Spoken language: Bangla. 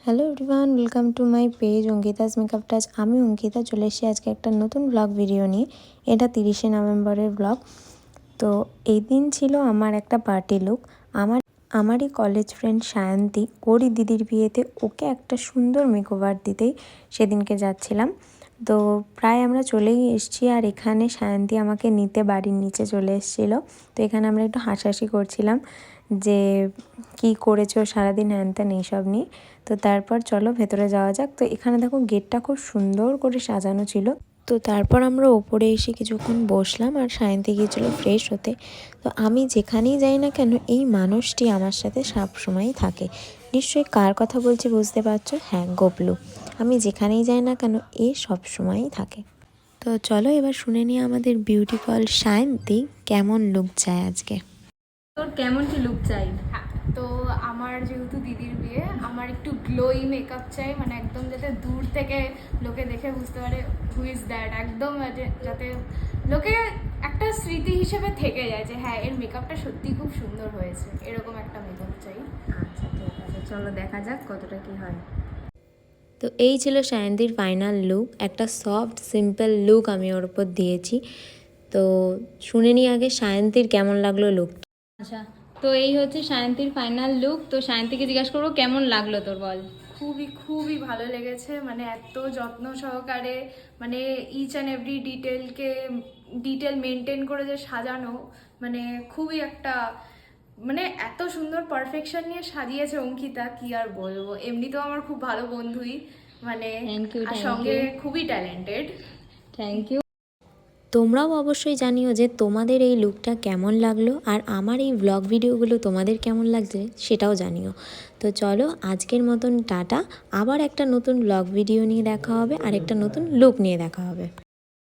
Hello everyone, welcome to my page Ankita's makeup touch. আমি অঙ্কিতা চলে এসেছি আজকে একটা নতুন ব্লগ ভিডিও নিয়ে। এটা 30শে নভেম্বরের ব্লগ। তো এই দিন ছিল আমার একটা পার্টি লুক। আমারই কলেজ ফ্রেন্ড সায়ন্তী, ওরই দিদির বিয়েতে ওকে একটা সুন্দর মেকওভার দিতেই সেদিনকে যাচ্ছিলাম। তো প্রায় আমরা চলেই এসেছি, আর এখানে সায়ন্তী আমাকে নিতে বাড়ির নিচে চলে এসেছিলো। তো এখানে আমরা একটু হাসাহাসি করছিলাম যে কি করেছো সারাদিন, হ্যান ত্যান এইসব নিয়ে। তো তারপর চলো ভেতরে যাওয়া যাক। তো এখানে দেখো গেটটা খুব সুন্দর করে সাজানো ছিল। তো তারপর আমরা ওপরে এসে কিছুক্ষণ বসলাম, আর সায়ন্তী গিয়েছিলো ফ্রেশ হতে। তো আমি যেখানেই যাই না কেন এই মানুষটি আমার সাথে সবসময়ই থাকে। নিশ্চয়ই কার কথা বলছি বুঝতে পারছো, হ্যাঁ গবলু। আমি যেখানেই যাই না কেন এ সবসময়ই থাকে। তো চলো এবার শুনে নিই আমাদের বিউটি কল সায়ন্তী কেমন লুক চায় আজকে। তোর কেমন কি লুক চাই? তো আমার যেহেতু দিদির বিয়ে, আমার একটু গ্লোই মেকআপ চাই, মানে একদম যাতে দূর থেকে লোকে দেখে বুঝতে পারে হু ইজ দ্যাট, একদম যাতে লোকে একটা স্মৃতি হিসেবে থেকে যায় যে হ্যাঁ এর মেকআপটা সত্যি খুব সুন্দর হয়েছে, এরকম একটা মেকআপ চাই। আচ্ছা ঠিক আছে, চলো দেখা যাক কতটা কি হয়। তো এই ছিল সায়ন্তীর ফাইনাল লুক, একটা সফট সিম্পল লুক আমি ওর উপর দিয়েছি। তো শুনে নিই আগে সায়ন্তীর কেমন লাগলো লুক। আচ্ছা, তো এই হচ্ছে সায়ন্তীর ফাইনাল লুক। তো সায়ন্তীকে জিজ্ঞাসা করবো কেমন লাগলো তোর, বল। খুবই খুবই ভালো লেগেছে, মানে এত যত্ন সহকারে, মানে each and every detail maintain করে যে সাজানো, মানে খুবই একটা, মানে এত সুন্দর পারফেকশন নিয়ে সাজিয়েছে অঙ্কিতা, কি আর বলবো। এমনিতেও আমার খুব ভালো বন্ধুই, মানে আর সঙ্গে খুবই ট্যালেন্টেড। Thank you. তোমরাও অবশ্যই জানিও যে তোমাদের এই লুকটা কেমন লাগলো, আর আমার এই ব্লগ ভিডিওগুলো তোমাদের কেমন লাগছে সেটাও জানিও। তো চলো আজকের মতন টাটা, আবার একটা নতুন ব্লগ ভিডিও নিয়ে দেখা হবে, আর একটা নতুন লুক নিয়ে দেখা হবে।